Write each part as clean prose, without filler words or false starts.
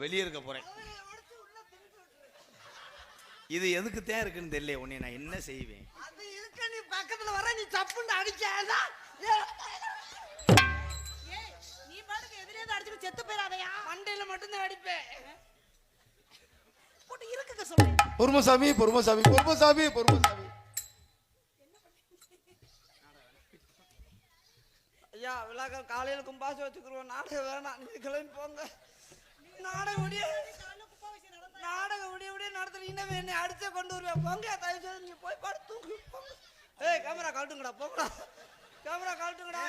வெளியே இருக்க போறேன். இது எதுக்கு தான் இருக்குன்னு தெரியல. உன்னை நான் என்ன செய்வேன்? அது இருக்கு, நீ பக்கத்துல வர, நீ சப்புன்னு அடிச்சாதா நீ பாட்டுக்கு எதிரே அடிச்சுட்டு செத்து போயிடாதயா. மண்டையில மட்டும்தான் அடிப்பேன். போட்டு இருக்குங்க சொல்றேன். பொறுமசாமி பொறுமசாமி பொறுமசாமி பொறுமசாமி. ஐயா விழாக்கள் காலையில கும்பாசு வச்சுக்கிறோம். நாடகம் வேணாம், நீ கிளம்பி போங்க. நாடகம் விடிய நடத்துறீங்கன்னா என்னை அடிச்சே கொண்டு வருவேன். போங்க தயவு செய்து நீங்க போய் படுத்து போங்க. ஏய் கேமரா கழட்டுங்கடா, போங்கடா. கேமரா கழட்டுங்கடா.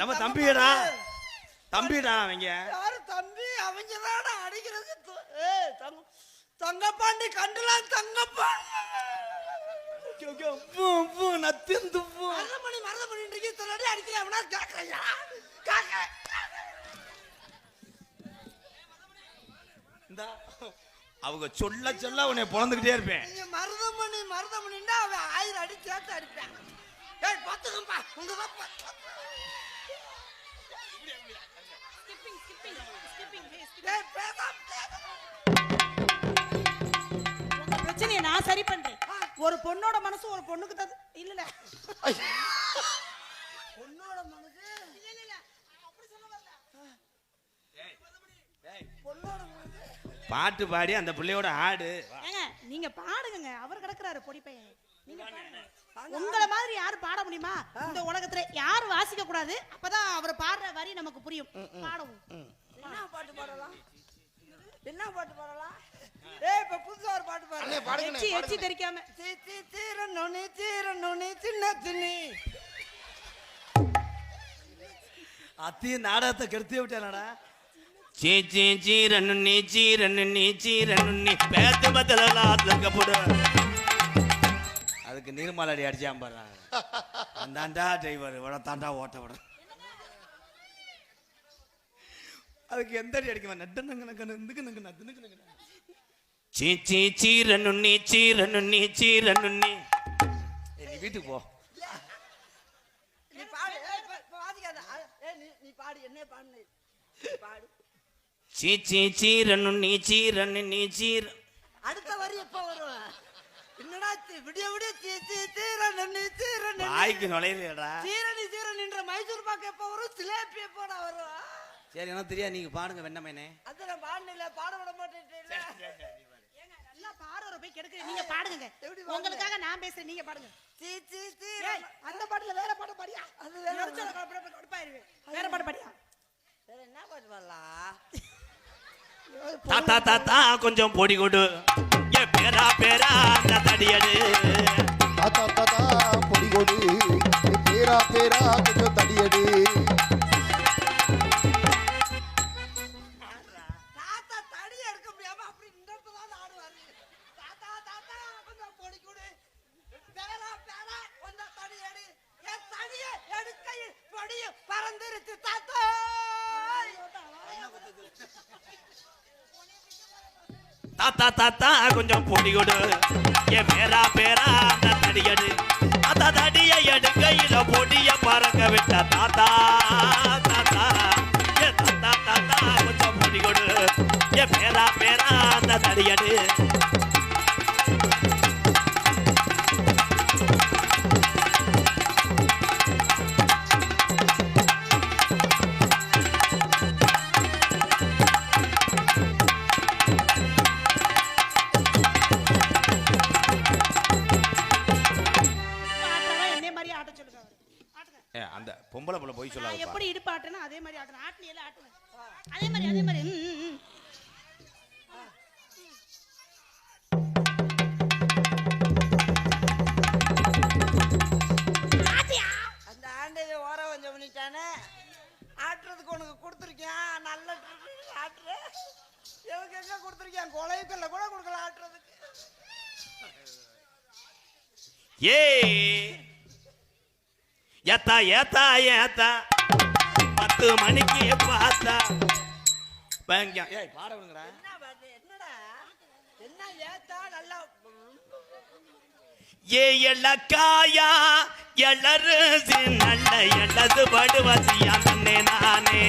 நம்ம தம்பிடா, தம்பிடா. அவங்க யாரு தம்பி? அவங்க தானே அடிக்கிறதுக்கு. ஏய் தங்கப்பாண்டி கண்டுலாம் தங்கப்பாண்டி மருதமணி சொல்லி அடிக்கிறேன். கேட்கறையா அவங்க சொல்ல சொல்ல உன்னை பொழந்துகிட்டே இருப்பேன். மருதமணின்னா அவன் 1000 அடி சேர்த்து அடிப்பேன். ஏய் பாத்துக்கப்பா, உங்கதான் பிரச்சனையை நான் சரி பண்றேன். ஒரு பொண்ணோட மனசு ஒரு பொண்ணுக்கு தான் இல்ல. பொண்ணோட மனசு இல்ல அப்படி சொல்ல வரல. பொண்ணோட மனசு பாட்டு பாடி அந்த பிள்ளையோட ஆடு. ஏங்க நீங்க பாடுங்க, அவர் கிடக்குறாரு பொடி பையன். நீங்க உங்கள மாதிரி யாரு பாட முடியுமா இந்த உலகத்துல? யாரு வாசிக்க கூடாது, அப்பதான் அவர் பாடுற வரி நமக்கு புரியும். பாடவும். என்ன பாட்டு பாடலாம்? என்ன பாட்டு பாடலாம்? ஏய் இப்ப புதுசா ஒரு பாட்டு பாடு. எச்சி தெரிக்காம சீரனொனி சீரனொனி சின்ன சின்னி. அத்தி நாடகத்தை கெடுத்து விட்டானடா. அதுக்கு நீர்மலடி அடிச்சான் பாரு. அந்தாண்டா டிரைவர் தாண்டா ஓட்ட விட. அதுக்கு எந்த அடி அடிக்க நீ வீட்டுக்கு போ. நீ பாடு. வாதிக்காத. நீ பாடு. என்ன பாடு? பாடு. அடுத்த வரி எப்ப வரும்? என்னடா விடிய விடிய வாய்க்கு நுழையலடா. சீரணி சீரணின்ற மைசூர் பாக்கு எப்ப வரும்? சிலேபி எப்போடா வரும்? சரி எனக்கு தெரியாது, நீங்க பாடுங்க. வெண்ணமேனே அது நான் பாடல, பாட விட மாட்டேன். ஏங்க நல்லா பாடுற போய் கெடுக்குறீங்க. நீங்க பாடுங்க, உங்களுக்காக நான் பேசுறேன். நீங்க பாடுங்க. அந்த பாட்டுல வேற பாட்டு பாடியா? அது வேற கடுப்பாயிருவேன். வேற பாட்டு பாடியா? வேற என்ன பாட்டு பாடலாம்? தாத்தா தாத்தா கொஞ்சம் பொடி கொடு. ஏ பேரா பேரா தடியடு. தாத்தா தாத்தா பொடி கொடு. பேரா பேரா கொஞ்சம் தடியடு. தாத்தா தடி எடுக்க முடியாம அப்படி இந்த இடத்துல ஆடுவாரு. தாத்தா தாத்தா கொஞ்சம் பொடி கொடு. பேரா பேரா கொஞ்சம் தடி எடு. என் தடிய எடுக்கையில் பொடிய பறந்துருச்சு தாத்தா. தாத்தா தாத்தா கொஞ்சம் பொடி கொடு. ஏ பேரா பேரா தடியடு. தாத்தா தடிய எடுக்கையில பொடிய பறக்க விட்ட தாத்தா தாத்தா. ஏ தாத்தா தாத்தா கொஞ்சம் பொடி கொடு. ஏ பேரா பேரா தடியடு. அந்த பொம்பளை புள்ள போய் சொல்லாத. எப்படி இடுப்பு ஆட்டனா அதே மாதிரி ஆட்டணும். ஆட்டனியல ஆட்டணும். அதே மாதிரி அந்த ஆண்டையை ஓர கொஞ்சம் பண்ணிட்டானே. ஆட்டுறதுக்கு உனக்கு கொடுத்துருக்கேன். நல்ல ஆட்டுற எனக்கு எங்க கொடுத்துருக்கேன்? கொலைக்கல்ல கூட கொடுக்கல ஆட்டுறதுக்கு. ஏ ஏத்தா ஏத்தா ஏத்தா 10 மணிக்கு பார்த்தா பாடணுங்கடா. என்னடா என்ன ஏத்தா நல்லா ஏ எள்ளக்காயா எள்ளரு நல்ல எள்ளது படுவசியா நானே